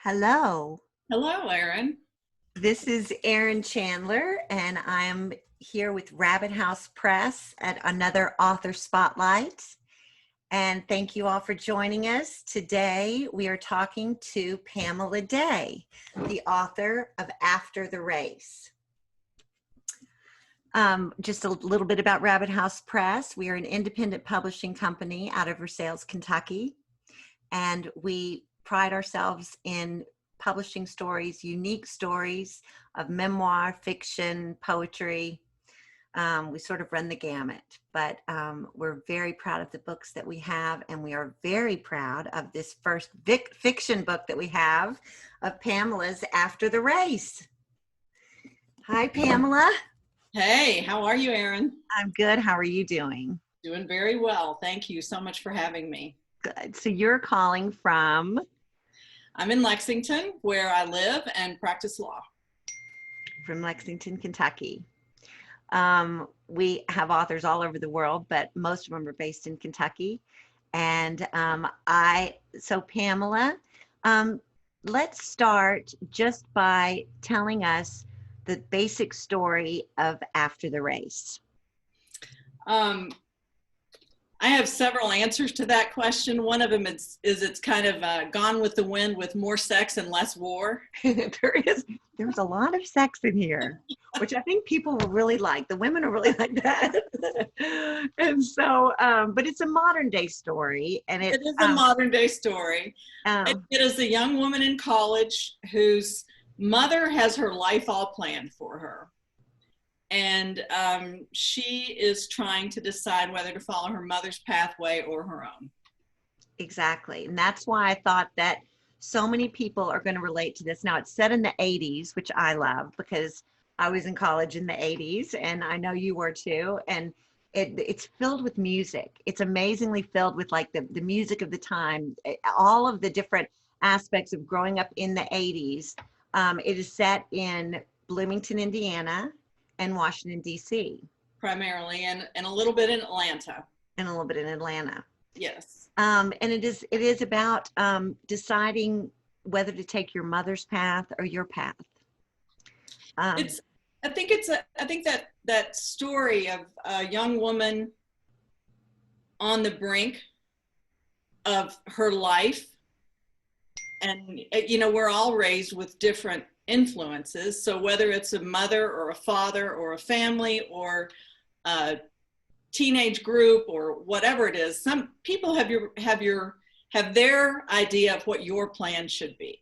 Hello, Hello, Erin. this is Erin Chandler, and I'm here with Rabbit House Press at another author spotlight. And thank you all for joining us. Today, we are talking to Pamela Dae, the author of After the Race. Just a little bit about Rabbit House Press. We are an independent publishing company out of Versailles, Kentucky, and we pride ourselves in publishing stories, unique stories of memoir, fiction, poetry. We sort of run the gamut, but we're very proud of the books that we have, and we are very proud of this first fiction book that we have of Pamela's After the Race. Hi, Pamela. Hey, how are you, Erin? I'm good. How are you doing? Doing very well. Thank you so much for having me. Good. So you're calling from? I'm in Lexington, where I live and practice law. From Lexington, Kentucky. We have authors all over the world, but most of them are based in Kentucky. And so Pamela, let's start just by telling us the basic story of After the Race. I have several answers to that question. One of them is it's kind of Gone with the Wind with more sex and less war. There's a lot of sex in here, which I think people will really like. The women will really like that. And so, but it's a modern day story. And it is a modern day story. It is a young woman in college whose mother has her life all planned for her. And she is trying to decide whether to follow her mother's pathway or her own. Exactly. And that's why I thought that so many people are going to relate to this. Now, it's set in the 80s, which I love because I was in college in the 80s, and I know you were too. And it's filled with music. It's amazingly filled with like the music of the time, all of the different aspects of growing up in the 80s. It is set in Bloomington, Indiana, and Washington, D.C. Primarily, and a little bit in Atlanta. And a little bit in Atlanta. Yes. And it is about deciding whether to take your mother's path or your path. I think that story of a young woman on the brink of her life, and we're all raised with different influences. So whether it's a mother or a father or a family or a teenage group or whatever it is, some people have their idea of what your plan should be.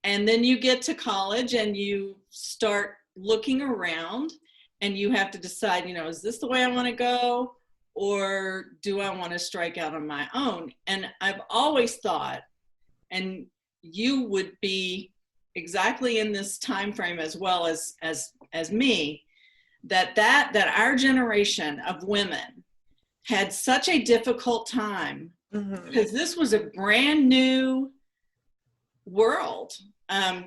And then you get to college and you start looking around and you have to decide, is this the way I want to go, or do I want to strike out on my own? And I've always thought, and you would be exactly in this time frame as well as me, that our generation of women had such a difficult time because this was a brand new world.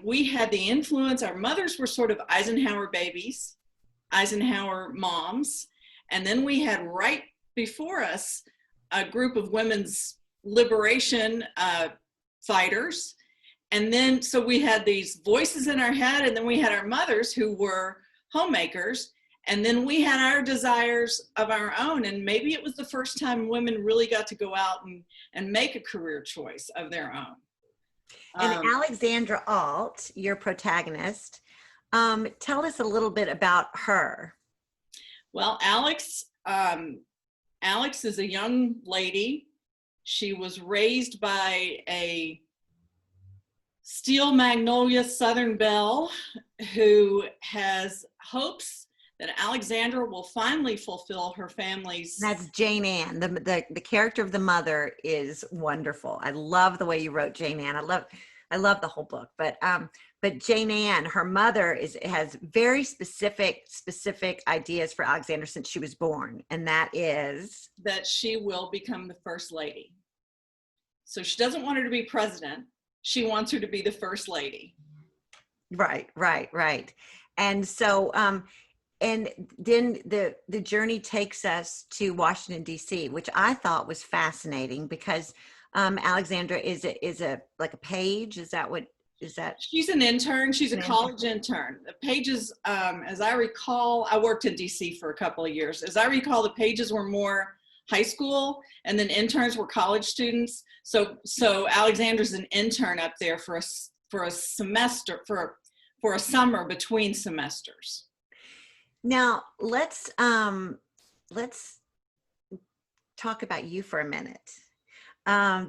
We had the influence. Our mothers were sort of Eisenhower babies, Eisenhower moms, and then we had right before us a group of women's liberation fighters. And then, so we had these voices in our head, and then we had our mothers who were homemakers, and then we had our desires of our own. And maybe it was the first time women really got to go out and make a career choice of their own. And Alexandra Alt, your protagonist, tell us a little bit about her. Well, Alex is a young lady. She was raised by a Steel Magnolia Southern Belle who has hopes that Alexandra will finally fulfill her family's. That's Jane Ann. The character of the mother is wonderful. I love the way you wrote Jane Ann. I love the whole book, but Jane Ann, her mother has very specific ideas for Alexandra since she was born, and that is that she will become the first lady. So she doesn't want her to be president. She wants her to be the first lady. Right. And so, and then the journey takes us to Washington, D.C., which I thought was fascinating because Alexandra is a like a page? Is that what, is that? She's an intern. She's a An intern. college intern. The pages, as I recall, I worked in DC for a couple of years. As I recall, the pages were more high school, and then interns were college students. So Alexandra's an intern up there for a semester, for a summer between semesters. Now let's talk about you for a minute,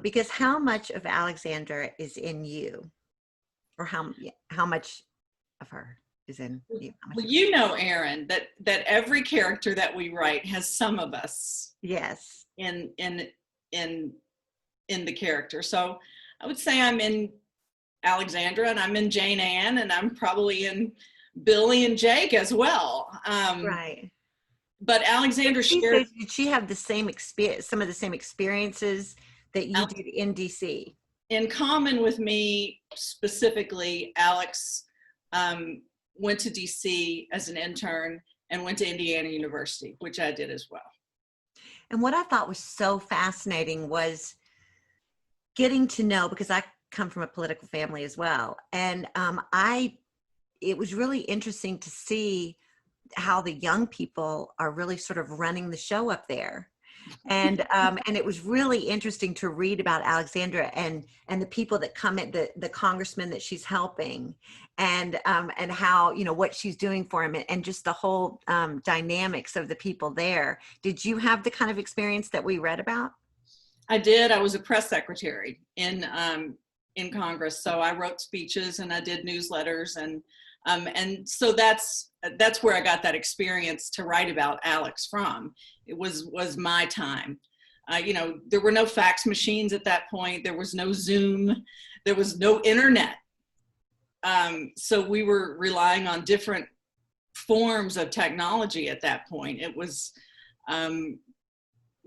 because how much of Alexandra is in you, or how much of her is in you? Well, you know, Erin, that every character that we write has some of us. Yes. In the character. So I would say I'm in Alexandra, and I'm in Jane Ann, and I'm probably in Billy and Jake as well. Right. But Alexandra shared. Did she have the same experience, some of the same experiences that you did in DC? In common with me specifically, Alex went to DC as an intern and went to Indiana University, which I did as well. And what I thought was so fascinating was getting to know, because I come from a political family as well, and it was really interesting to see how the young people are really sort of running the show up there. And it was really interesting to read about Alexandra and the people that come in, the congressman that she's helping, and how, you know, what she's doing for him, and just the whole dynamics of the people there. Did you have the kind of experience that we read about? I did. I was a press secretary in Congress, so I wrote speeches and I did newsletters, and so that's where I got that experience to write about Alex from. It was my time. You know, there were no fax machines at that point. There was no Zoom. There was no internet. So we were relying on different forms of technology at that point. It was,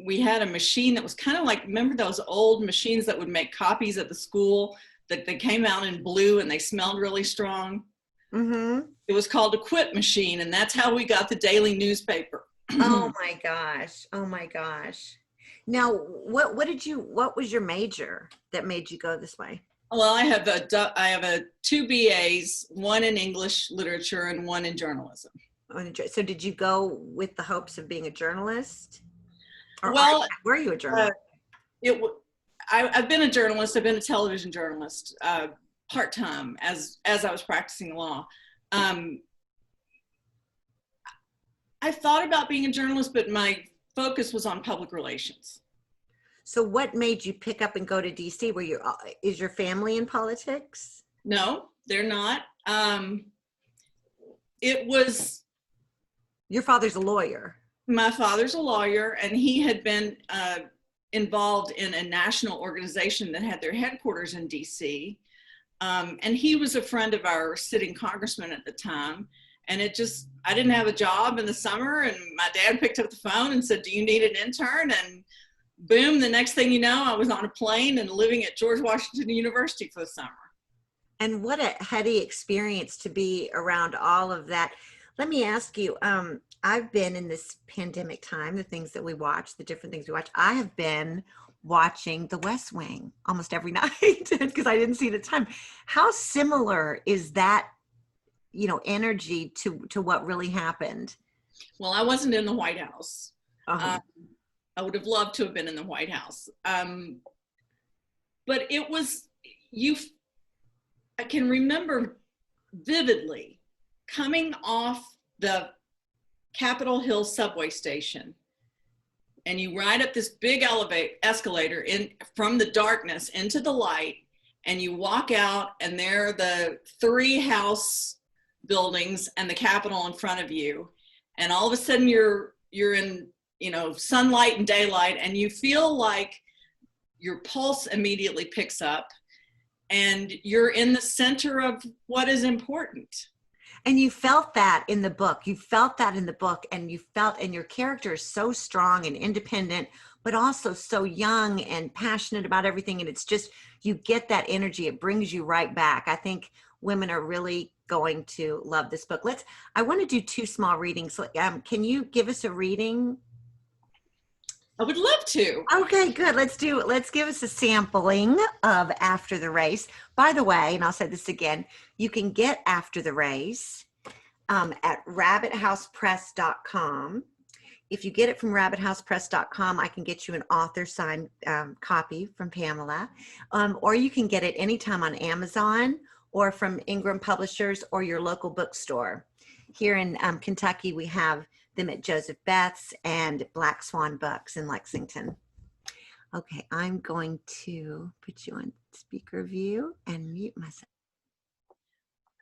we had a machine that was kind of like, remember those old machines that would make copies at the school, that they came out in blue and they smelled really strong? Mm-hmm. It was called a quip machine, and that's how we got the daily newspaper. Oh my gosh. Oh my gosh. Now, what was your major that made you go this way? Well, I have 2 BAs, one in English literature and one in journalism. So did you go with the hopes of being a journalist? Or well, were you a journalist? I've been a journalist. I've been a television journalist part-time as I was practicing law. I thought about being a journalist, but my focus was on public relations. So what made you pick up and go to DC? Is your family in politics? No, they're not. It was. Your father's a lawyer. My father's a lawyer, and he had been involved in a national organization that had their headquarters in DC. And he was a friend of our sitting congressman at the time. And I didn't have a job in the summer, and my dad picked up the phone and said, "Do you need an intern?" And boom, the next thing you know, I was on a plane and living at George Washington University for the summer. And what a heady experience to be around all of that. Let me ask you, I've been in this pandemic time, the things that we watch, the different things we watch, I have been watching The West Wing almost every night because I didn't see the time. How similar is that, you know, energy to what really happened? Well, I wasn't in the White House. Uh-huh. I would have loved to have been in the White House. But it was, I can remember vividly coming off the Capitol Hill subway station, and you ride up this big escalator from the darkness into the light, and you walk out, and there are the 3 House buildings and the Capitol in front of you, and all of a sudden you're in, you know, sunlight and daylight, and you feel like your pulse immediately picks up, and you're in the center of what is important. And you felt that in the book. You felt that in the book, and your character is so strong and independent, but also so young and passionate about everything. And it's just, you get that energy. It brings you right back. I think women are really going to love this book. I want to do 2 small readings. Can you give us a reading? I would love to. Okay, good. Let's give us a sampling of After the Race. By the way, and I'll say this again, you can get After the Race at rabbithousepress.com. If you get it from rabbithousepress.com, I can get you an author signed copy from Pamela, or you can get it anytime on Amazon or from Ingram Publishers or your local bookstore. Here in Kentucky, we have them at Joseph Beth's and Black Swan Books in Lexington. Okay, I'm going to put you on speaker view and mute myself.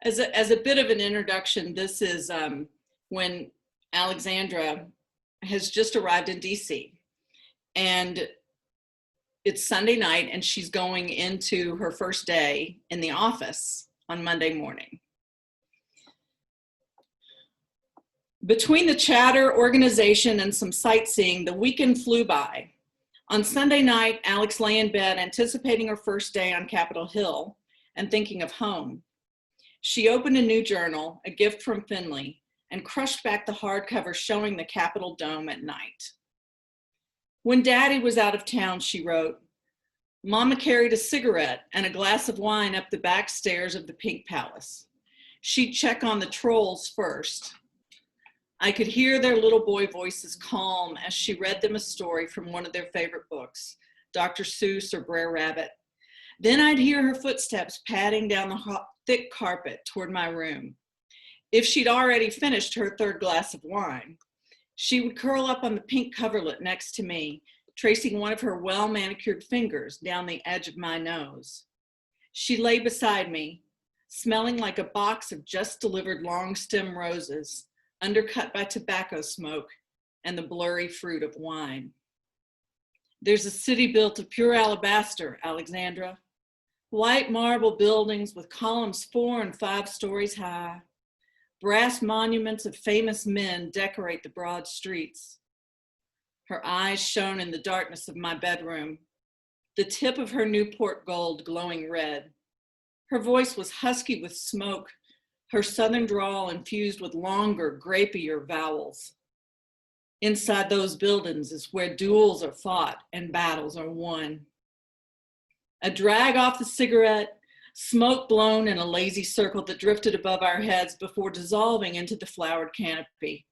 As a bit of an introduction, this is when Alexandra has just arrived in DC, and it's Sunday night, and she's going into her first day in the office on Monday morning. Between the chatter, organization, and some sightseeing, the weekend flew by. On Sunday night, Alex lay in bed anticipating her first day on Capitol Hill and thinking of home. She opened a new journal, a gift from Finley, and crushed back the hardcover showing the Capitol dome at night. When Daddy was out of town, she wrote, Mama carried a cigarette and a glass of wine up the back stairs of the Pink Palace. She'd check on the trolls first. I could hear their little boy voices calm as she read them a story from one of their favorite books, Dr. Seuss or Brer Rabbit. Then I'd hear her footsteps padding down the thick carpet toward my room. If she'd already finished her third glass of wine, she would curl up on the pink coverlet next to me, tracing one of her well-manicured fingers down the edge of my nose. She lay beside me, smelling like a box of just delivered long stem roses, undercut by tobacco smoke and the blurry fruit of wine. There's a city built of pure alabaster, Alexandra. White marble buildings with columns 4 and 5 stories high. Brass monuments of famous men decorate the broad streets. Her eyes shone in the darkness of my bedroom, the tip of her Newport Gold glowing red. Her voice was husky with smoke, her southern drawl infused with longer, grapier vowels. Inside those buildings is where duels are fought and battles are won. A drag off the cigarette, smoke blown in a lazy circle that drifted above our heads before dissolving into the flowered canopy.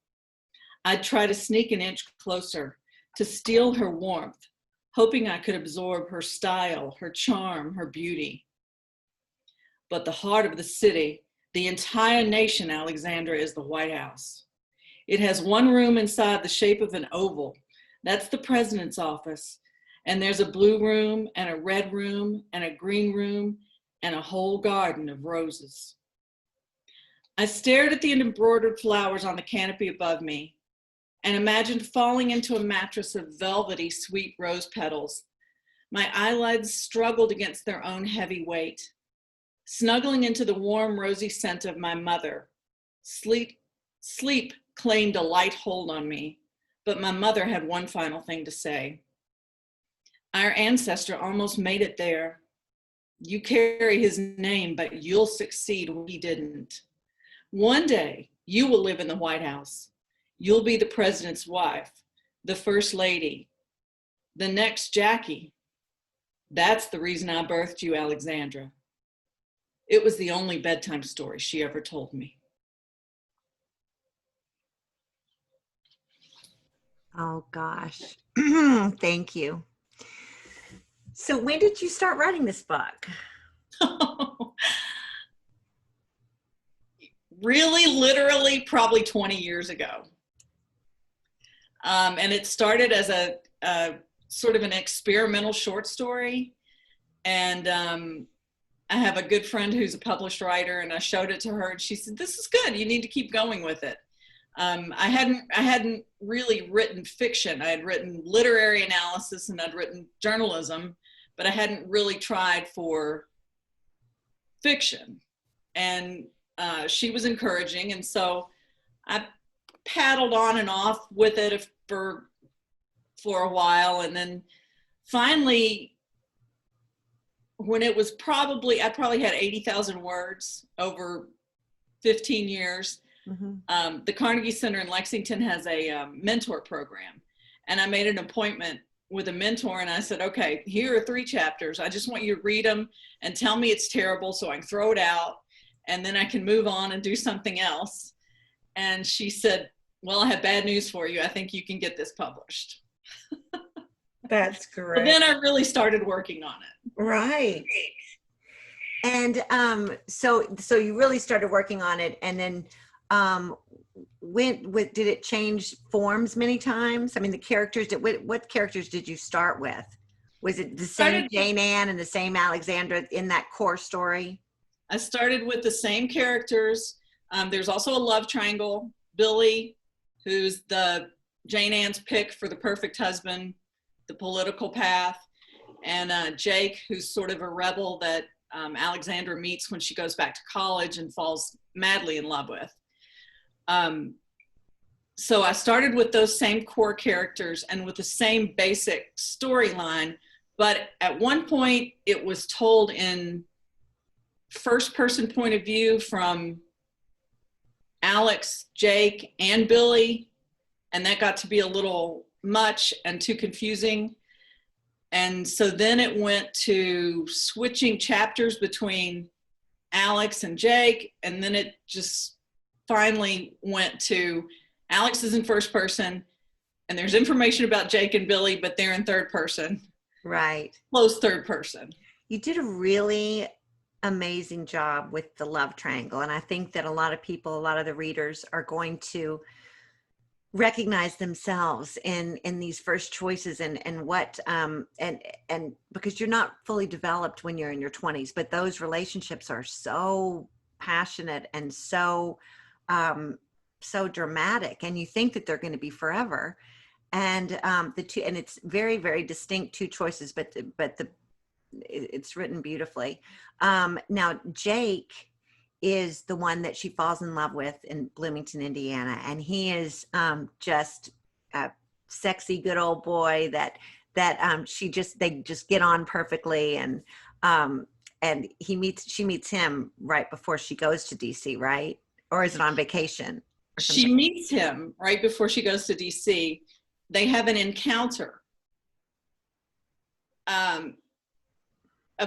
I'd try to sneak an inch closer, to steal her warmth, hoping I could absorb her style, her charm, her beauty. But the heart of the city, the entire nation, Alexandra, is the White House. It has one room inside the shape of an oval. That's the president's office. And there's a blue room and a red room and a green room and a whole garden of roses. I stared at the embroidered flowers on the canopy above me and imagined falling into a mattress of velvety, sweet rose petals. My eyelids struggled against their own heavy weight. Snuggling into the warm, rosy scent of my mother. Sleep claimed a light hold on me, but my mother had one final thing to say. Our ancestor almost made it there. You carry his name, but you'll succeed when he didn't. One day, you will live in the White House. You'll be the president's wife, the first lady, the next Jackie. That's the reason I birthed you, Alexandra. It was the only bedtime story she ever told me. Oh, gosh. Thank you. So when did you start writing this book? Really, literally, probably 20 years ago. And it started as a sort of an experimental short story. And I have a good friend who's a published writer, and I showed it to her, and she said, "This is good. You need to keep going with it." I hadn't really written fiction. I had written literary analysis and I'd written journalism, but I hadn't really tried for fiction. And she was encouraging, and so I paddled on and off with it for a while, and then finally, when it was I probably had 80,000 words over 15 years. Mm-hmm. The Carnegie Center in Lexington has a mentor program. And I made an appointment with a mentor, and I said, okay, here are 3 chapters. I just want you to read them and tell me it's terrible so I can throw it out, and then I can move on and do something else. And she said, well, I have bad news for you. I think you can get this published. That's great. But then I really started working on it. Right. And so you really started working on it, and then did it change forms many times? I mean, the characters, what characters did you start with? Was it the same Jane Ann and the same Alexandra in that core story? I started with the same characters. There's also a love triangle. Billy, who's the Jane Ann's pick for the perfect husband, the political path, and Jake, who's sort of a rebel that Alexandra meets when she goes back to college and falls madly in love with. So I started with those same core characters and with the same basic storyline, but at one point it was told in first person point of view from Alex, Jake, and Billy, and that got to be a little much and too confusing. And so then it went to switching chapters between Alex and Jake, and then it just finally went to Alex is in first person, and there's information about Jake and Billy, but they're in third person. Right. Close third person. You did a really amazing job with the love triangle, and I think that a lot of people, a lot of the readers are going to recognize themselves in these first choices and what and because you're not fully developed when you're in your 20s, but those relationships are so passionate and so dramatic, and you think that they're going to be forever, and it's very, very distinct 2 choices, but it's written beautifully. Now Jake is the one that she falls in love with in Bloomington, Indiana, and he is just a sexy good old boy that they just get on perfectly, and she meets him right before she goes to DC, right? Or is it on vacation? She meets him right before she goes to DC. They have an encounter, a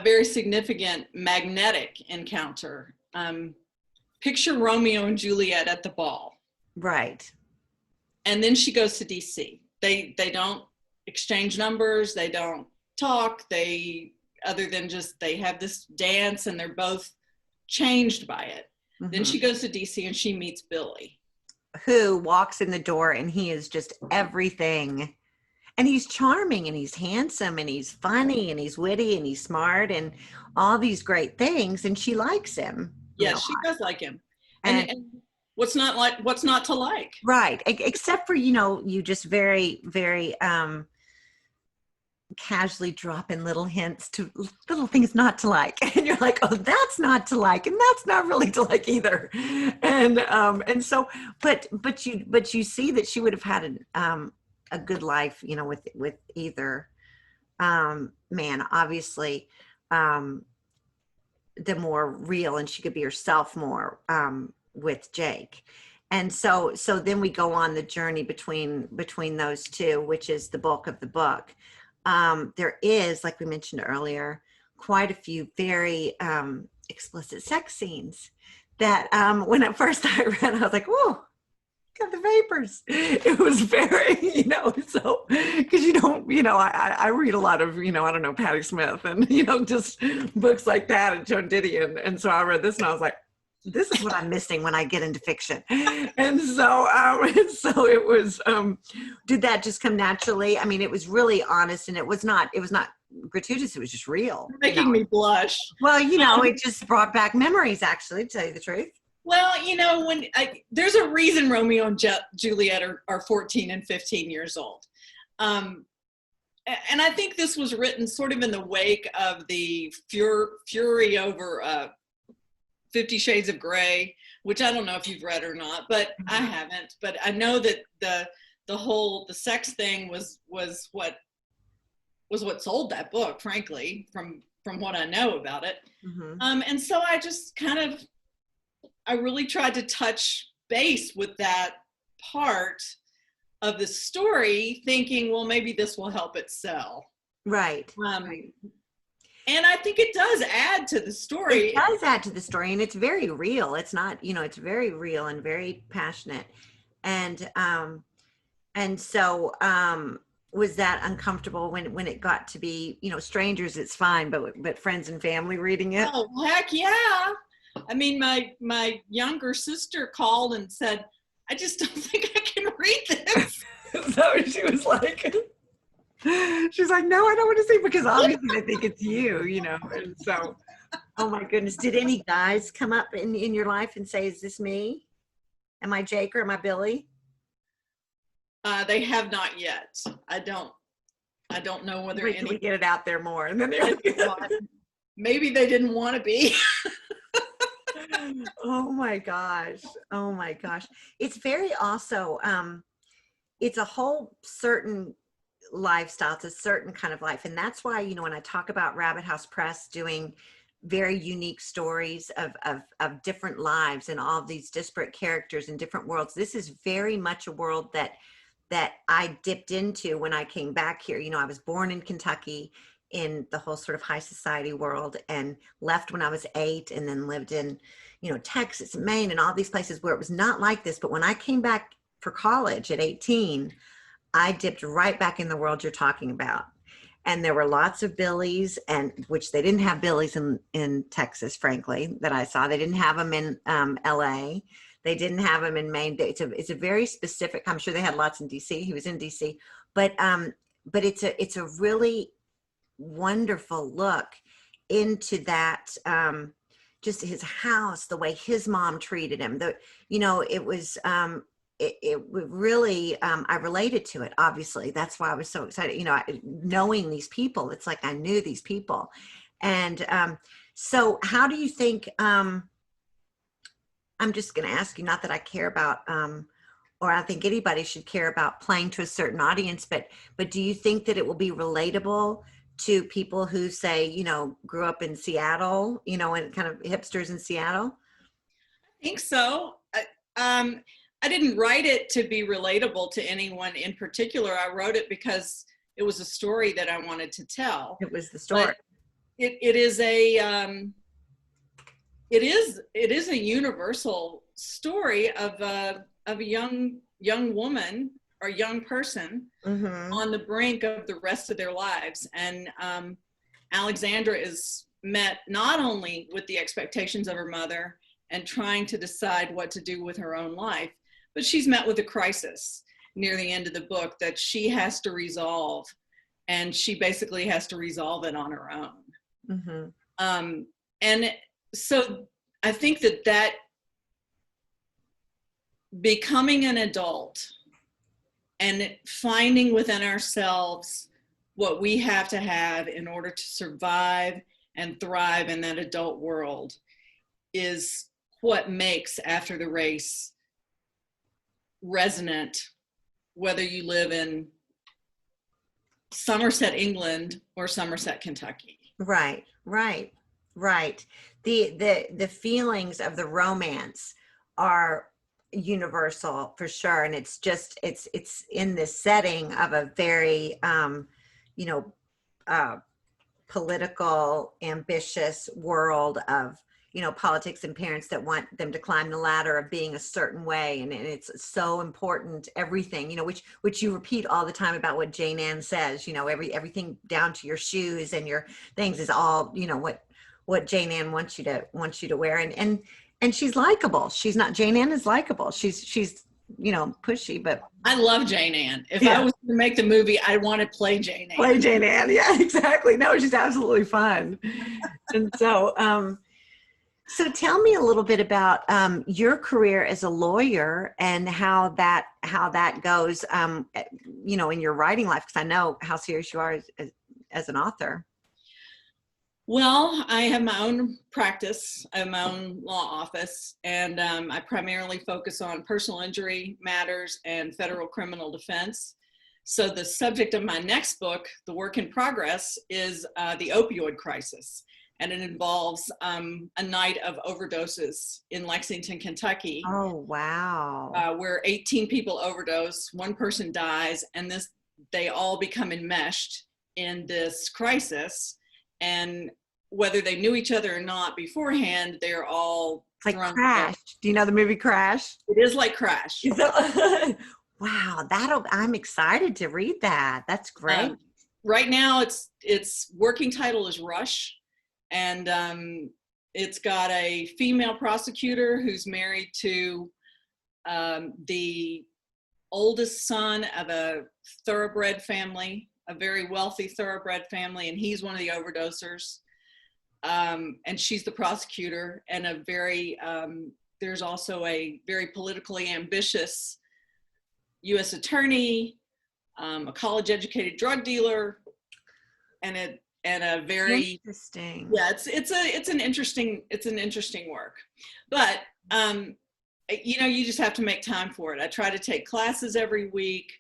very significant magnetic encounter. Picture Romeo and Juliet at the ball. Right. And then she goes to DC. They don't exchange numbers. They don't talk. Other than just, they have this dance and they're both changed by it. Mm-hmm. Then she goes to DC and she meets Billy, who walks in the door, and he is just everything. And he's charming, and he's handsome, and he's funny, and he's witty, and he's smart, and all these great things. And she likes him. Yeah, she does like him. And what's not to like? Right. Except for, you just very, very casually drop in little hints to little things not to like, and you're like, oh, that's not to like, and that's not really to like either. And so, but you see that she would have had a good life, with either man. Obviously, the more real, and she could be herself more with Jake. And so then we go on the journey between those 2, which is the bulk of the book. There is, like we mentioned earlier, quite a few very explicit sex scenes that when at first I read, I was like, whoa, got the vapors. It was very, so, because I read a lot of, I don't know, Patti Smith and, just books like that and Joan Didion. And so I read this and I was like, this is what I'm missing when I get into fiction. And so it was, did that just come naturally? I mean, it was really honest, and it was not gratuitous. It was just real. You're making me blush. Well, it just brought back memories, actually, to tell you the truth. Well, there's a reason Romeo and Juliet are 14 and 15 years old. And I think this was written sort of in the wake of the fury over 50 Shades of Grey, which I don't know if you've read or not, but I haven't. But I know that the sex thing was what sold that book, frankly, from what I know about it. Mm-hmm. And so I just I really tried to touch base with that part of the story thinking, well, maybe this will help it sell. Right. Right. And I think it does add to the story. It does add to the story, and it's very real. It's not, it's very real and very passionate. And so was that uncomfortable when it got to be, strangers, it's fine, but friends and family reading it? Oh, heck yeah. I mean, my younger sister called and said, I just don't think I can read this. So she was like, she's like, no, I don't want to see, because obviously they think it's you, and so, oh my goodness. Did any guys come up in your life and say, is this me? Am I Jake or am I Billy? They have not yet. I don't know whether Wait till we get it out there more, and then they're maybe they didn't want to be. Oh my gosh. It's very also, it's a whole certain lifestyle. It's a certain kind of life. And that's why, when I talk about Rabbit House Press doing very unique stories of different lives and all of these disparate characters in different worlds, this is very much a world that I dipped into when I came back here. I was born in Kentucky in the whole sort of high society world, and left when I was 8, and then lived in, Texas, Maine, and all these places where it was not like this. But when I came back for college at 18, I dipped right back in the world you're talking about. And there were lots of Billies, and which they didn't have Billies in Texas, frankly, that I saw. They didn't have them in LA. They didn't have them in Maine. It's a very specific, I'm sure they had lots in DC. He was in DC, but it's a really wonderful look into that, just his house, the way his mom treated him. It was, it really, I related to it, obviously. That's why I was so excited, knowing these people. It's like I knew these people. And so how do you think, I'm just going to ask you, not that I care about, or I think anybody should care about playing to a certain audience, but do you think that it will be relatable to people who say, grew up in Seattle, and kind of hipsters in Seattle? I think so. I didn't write it to be relatable to anyone in particular. I wrote it because it was a story that I wanted to tell. It was the story. But it is a universal story of a young woman or young person on the brink of the rest of their lives. And Alexandra is met not only with the expectations of her mother and trying to decide what to do with her own life, but she's met with a crisis near the end of the book that she has to resolve. And she basically has to resolve it on her own. And so I think that becoming an adult and finding within ourselves what we have to have in order to survive and thrive in that adult world is what makes After the Race resonant, whether you live in Somerset, England, or Somerset, Kentucky. Right. The feelings of the romance are universal for sure, and it's just it's in this setting of a very political, ambitious world of politics and parents that want them to climb the ladder of being a certain way, and it's so important, everything which you repeat all the time about what Jane Ann says, everything down to your shoes and your things is all what Jane Ann wants you to wear, and she's likable. She's not, Jane Ann is likable. She's pushy, but I love Jane Ann. If I was to make the movie, I want to play Jane Ann. Play Jane Ann, yeah, exactly. No, she's absolutely fun. And so so tell me a little bit about your career as a lawyer and how that goes in your writing life, because I know how serious you are as an author. Well, I have my own practice. I have my own law office, and I primarily focus on personal injury matters and federal criminal defense. So the subject of my next book, The Work in Progress, is the opioid crisis and it involves a night of overdoses in Lexington, Kentucky. Oh, wow. Where 18 people overdose, one person dies, and they all become enmeshed in this crisis. And whether they knew each other or not beforehand, they're all It's like Crash. Do you know the movie Crash? It is like Crash. Wow, I'm excited to read that. That's great. Right now, its working title is Rush, and it's got a female prosecutor who's married to the oldest son of a thoroughbred family, a very wealthy thoroughbred family, and he's one of the overdosers. And she's the prosecutor, and there's also a very politically ambitious U.S. attorney, a college-educated drug dealer, and a very interesting. Yeah, it's an interesting work, but you just have to make time for it. I try to take classes every week,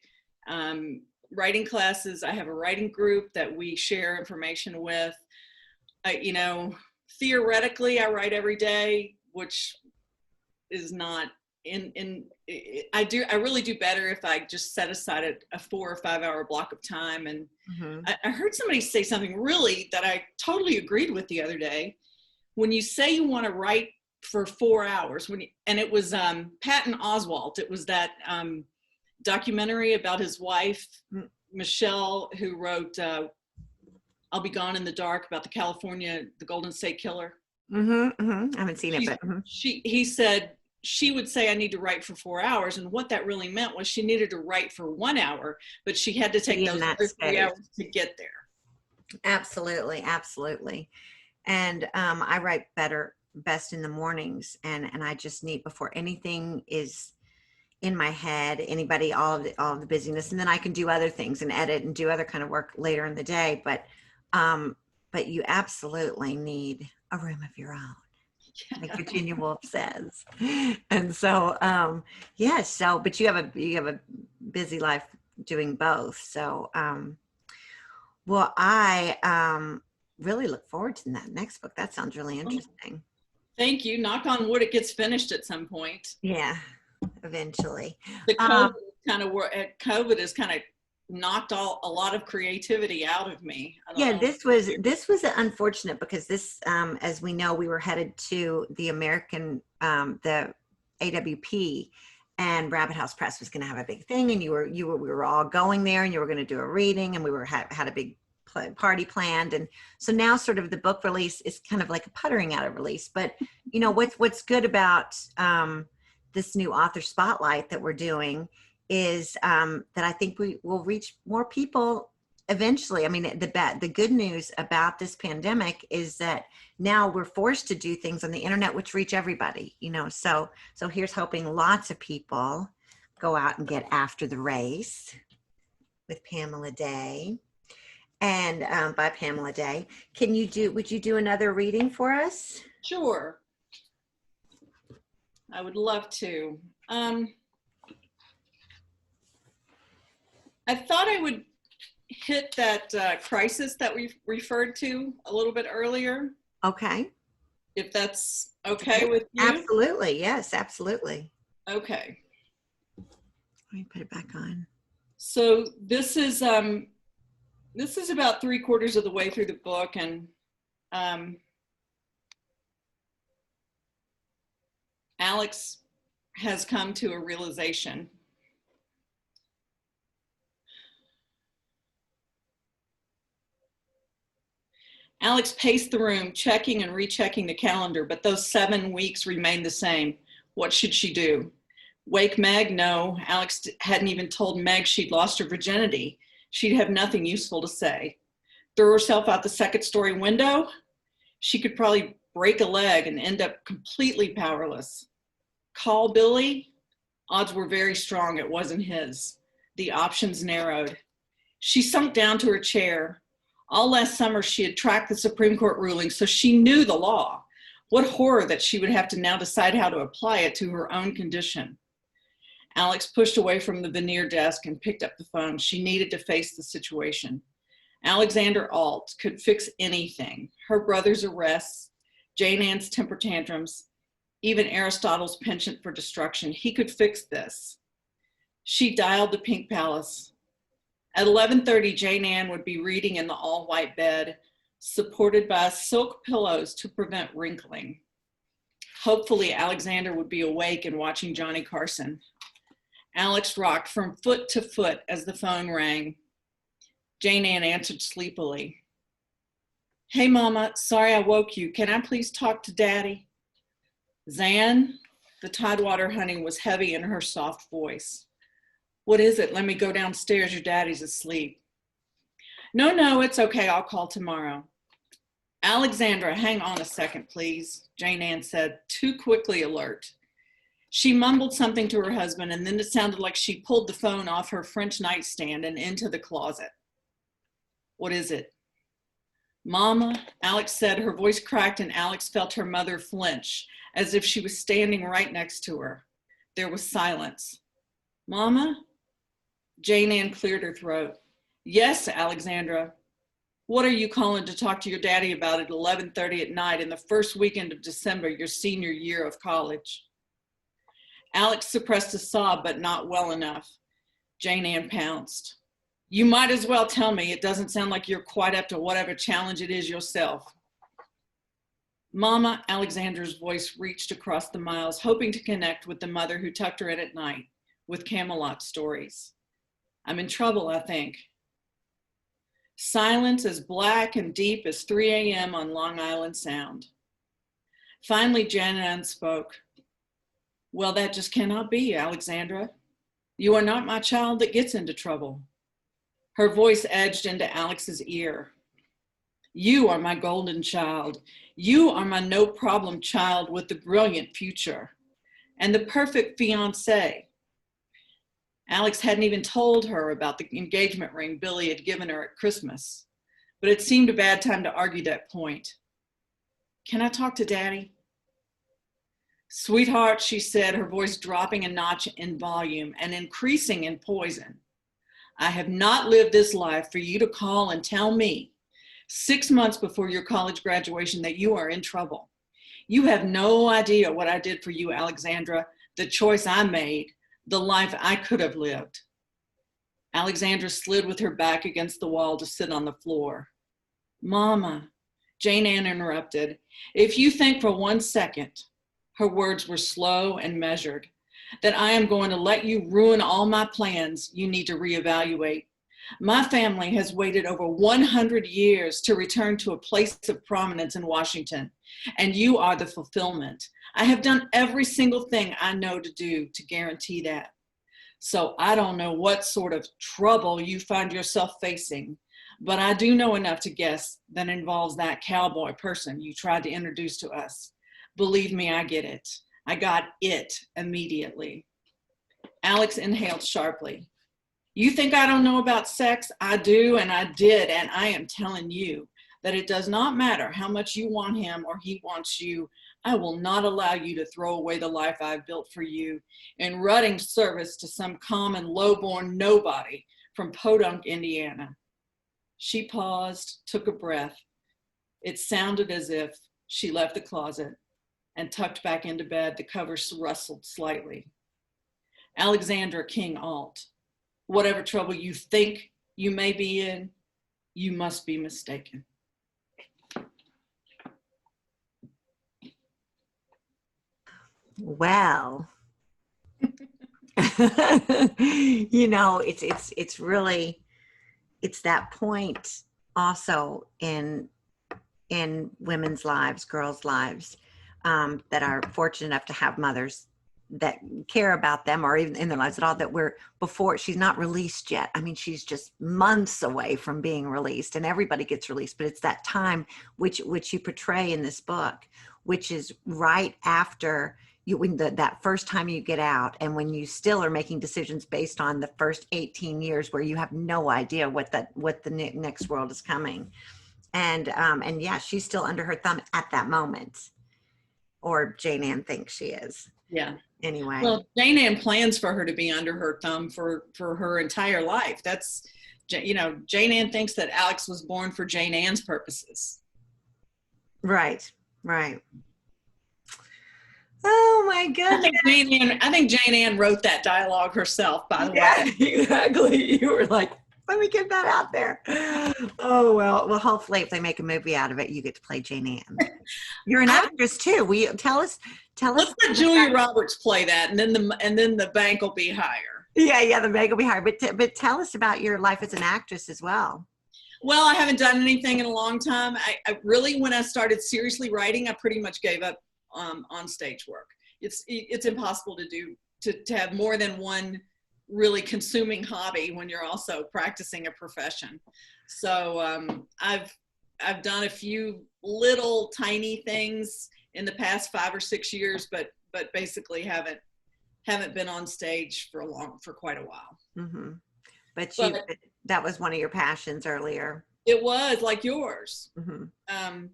writing classes. I have a writing group that we share information with. Theoretically, I write every day, which is not I really do better if I just set aside a 4 or 5 hour block of time. And I heard somebody say something really that I totally agreed with the other day. When you say you want to write for 4 hours, and it was Patton Oswalt, it was that documentary about his wife, Michelle, who wrote I'll Be Gone in the Dark, about the Golden State Killer. I haven't seen it, but he said she would say, I need to write for 4 hours. And what that really meant was she needed to write for 1 hour, but she had to take those other 3 hours to get there. Absolutely. Absolutely. And I write best in the mornings. And I just need, before anything is in my head, all of the busyness, and then I can do other things and edit and do other kind of work later in the day. But you absolutely need a room of your own. Like Virginia Woolf says. And so but you have a busy life doing both. So I really look forward to that next book. That sounds really interesting. Thank you. Knock on wood, it gets finished at some point. Yeah, eventually. The COVID has kind of knocked a lot of creativity out of me. This was unfortunate because this, as we know, we were headed to the American, the AWP, and Rabbit House Press was going to have a big thing, and we were all going there, and you were going to do a reading, and we had a big party planned, and so now sort of the book release is kind of like a puttering out of release. But what's good about this new author spotlight that we're doing is that I think we will reach more people eventually. I mean, the good news about this pandemic is that now we're forced to do things on the internet which reach everybody, so here's hoping lots of people go out and get After the Race with Pamela Dae, and by Pamela Dae. Would you do another reading for us? Sure, I would love to. I thought I would hit that crisis that we referred to a little bit earlier. Okay. If that's okay with you? Absolutely. Yes, absolutely. Okay. Let me put it back on. So this is about 3/4 of the way through the book, and Alex has come to a realization. Alex paced the room, checking and rechecking the calendar, but those 7 weeks remained the same. What should she do? Wake Meg? No, Alex hadn't even told Meg she'd lost her virginity. She'd have nothing useful to say. Throw herself out the second-story window? She could probably break a leg and end up completely powerless. Call Billy? Odds were very strong it wasn't his. The options narrowed. She sunk down to her chair. All last summer, she had tracked the Supreme Court ruling, so she knew the law. What horror that she would have to now decide how to apply it to her own condition. Alex pushed away from the veneer desk and picked up the phone. She needed to face the situation. Alexander Alt could fix anything. her brother's arrests, Jane Ann's temper tantrums, even Aristotle's penchant for destruction. He could fix this. She dialed the Pink Palace. At 11:30, Jane Ann would be reading in the all-white bed, supported by silk pillows to prevent wrinkling. Hopefully, Alexander would be awake and watching Johnny Carson. Alex rocked from foot to foot as the phone rang. Jane Ann answered sleepily. "Hey, Mama, sorry I woke you. Can I please talk to Daddy?" "Zan?" The Tidewater honey was heavy in her soft voice. "What is it? Let me go downstairs. Your daddy's asleep." No, it's okay. I'll call tomorrow." "Alexandra, hang on a second, please," Jane Ann said, too quickly alert. She mumbled something to her husband, and then it sounded like she pulled the phone off her French nightstand and into the closet. "What is it?" "Mama," Alex said. Her voice cracked, and Alex felt her mother flinch, as if she was standing right next to her. There was silence. "Mama?" Jane Ann cleared her throat. "Yes, Alexandra. What are you calling to talk to your daddy about at 11:30 at night in the first weekend of December, your senior year of college?" Alex suppressed a sob, but not well enough. Jane Ann pounced. "You might as well tell me. It doesn't sound like you're quite up to whatever challenge it is yourself." "Mama," Alexandra's voice reached across the miles, hoping to connect with the mother who tucked her in at night with Camelot stories. "I'm in trouble, I think." Silence as black and deep as 3 a.m. on Long Island Sound. Finally, Jane Ann spoke. "Well, that just cannot be, Alexandra. You are not my child that gets into trouble." Her voice edged into Alex's ear. "You are my golden child. You are my no-problem child with the brilliant future and the perfect fiancé." Alex hadn't even told her about the engagement ring Billy had given her at Christmas, but it seemed a bad time to argue that point. "Can I talk to Daddy?" "Sweetheart," she said, her voice dropping a notch in volume and increasing in poison, "I have not lived this life for you to call and tell me 6 months before your college graduation that you are in trouble. You have no idea what I did for you, Alexandra, the choice I made, the life I could have lived." Alexandra slid with her back against the wall to sit on the floor. "Mama," Jane Ann interrupted, "if you think for 1 second," her words were slow and measured, "that I am going to let you ruin all my plans, you need to reevaluate. My family has waited over 100 years to return to a place of prominence in Washington, and you are the fulfillment. I have done every single thing I know to do to guarantee that. So I don't know what sort of trouble you find yourself facing, but I do know enough to guess that involves that cowboy person you tried to introduce to us. Believe me, I get it. I got it immediately." Alex inhaled sharply. "You think I don't know about sex? I do, and I did, and I am telling you that it does not matter how much you want him or he wants you. I will not allow you to throw away the life I've built for you in rutting service to some common low-born nobody from Podunk, Indiana." She paused, took a breath. It sounded as if she left the closet and tucked back into bed. The covers rustled slightly. "Alexandra King Alt, whatever trouble you think you may be in, you must be mistaken." Well, you know, it's really, it's that point also in women's lives, girls' lives, that are fortunate enough to have mothers that care about them, or even in their lives at all, that we're before she's not released yet. I mean, she's just months away from being released, and everybody gets released, but it's that time which you portray in this book, which is right after you, when that first time you get out, and when you still are making decisions based on the first 18 years where you have no idea what the next world is coming. And yeah, she's still under her thumb at that moment, or Jane Ann thinks she is. Yeah. Anyway. Well, Jane Ann plans for her to be under her thumb for her entire life. That's, you know, Jane Ann thinks that Alex was born for Jane Ann's purposes. Right. Right. Oh my goodness. I think Jane Ann wrote that dialogue herself, by the Yeah, way. exactly. You were like, let me get that out there. Oh, well, hopefully if they make a movie out of it, you get to play Jane Ann. You're an actress too. Tell us. Let's let Julia Roberts play that, and then the bank will be higher. Yeah, the bank will be higher. But tell us about your life as an actress as well. Well, I haven't done anything in a long time. I really, when I started seriously writing, I pretty much gave up on stage work. It's impossible to have more than one really consuming hobby when you're also practicing a profession. So I've done a few little tiny things in the past 5 or 6 years, but basically haven't been on stage for quite a while. Mm-hmm. But that was one of your passions earlier. It was like yours. Mm-hmm.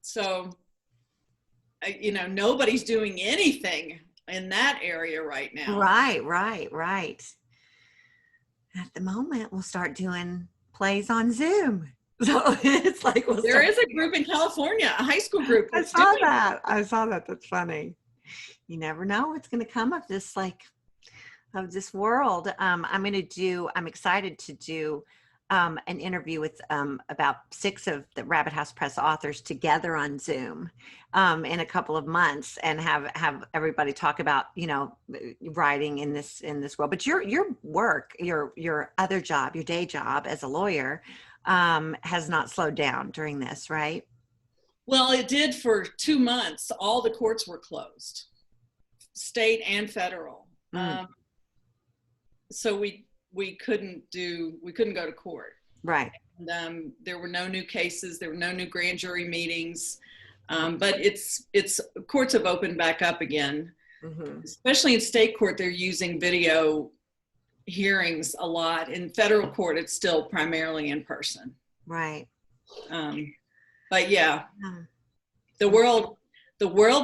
So, nobody's doing anything in that area right now. Right. At the moment, we'll start doing plays on Zoom. So it's like there is a group in California, a high school group. I saw that. That's funny. You never know what's going to come of this world. I'm excited to do an interview with about 6 of the Rabbit House Press authors together on Zoom in a couple of months, and have everybody talk about writing in this world. But your work, your other job, your day job as a lawyer, has not slowed down during this, right? Well, it did for 2 months. All the courts were closed, state and federal. So we couldn't go to court. Right. And, there were no new cases. There were no new grand jury meetings. But courts have opened back up again. Mm-hmm. Especially in state court, they're using video hearings a lot. In federal court, it's still primarily in person. Right. But yeah, the world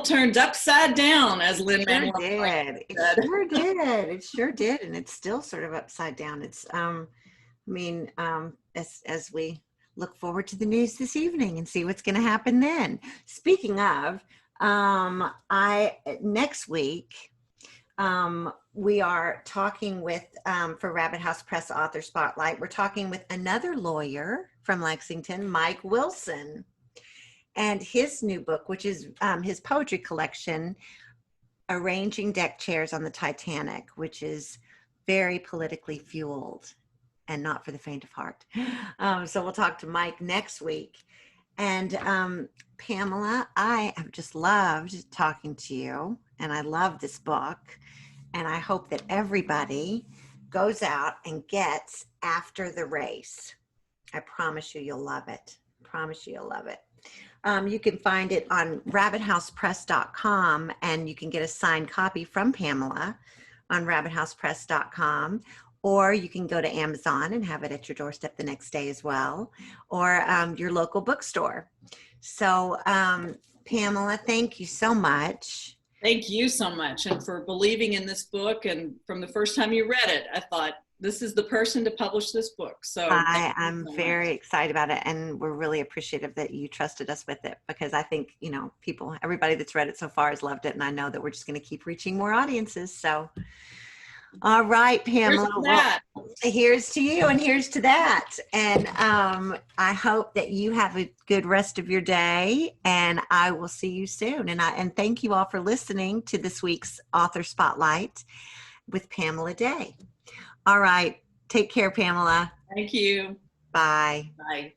turned upside down, as Lin-Manuel said. It sure did. And it's still sort of upside down. It's, as we look forward to the news this evening and see what's going to happen then. Speaking of, next week, we are talking with, for Rabbit House Press Author Spotlight, we're talking with another lawyer from Lexington, Mike Wilson, and his new book, which is his poetry collection, Arranging Deck Chairs on the Titanic, which is very politically fueled and not for the faint of heart. So we'll talk to Mike next week. And Pamela, I have just loved talking to you, and I love this book. And I hope that everybody goes out and gets After the Race. I promise you, you'll love it. You can find it on rabbithousepress.com, and you can get a signed copy from Pamela on rabbithousepress.com, or you can go to Amazon and have it at your doorstep the next day as well, or your local bookstore. So, Pamela, thank you so much. Thank you so much, and for believing in this book. And from the first time you read it, I thought, this is the person to publish this book. So I'm very excited about it, and we're really appreciative that you trusted us with it, because I think, everybody that's read it so far has loved it, and I know that we're just going to keep reaching more audiences. So, all right, Pamela, here's to you, and here's to that. And I hope that you have a good rest of your day, and I will see you soon. And thank you all for listening to this week's Author Spotlight with Pamela Dae. All right. Take care, Pamela. Thank you. Bye. Bye.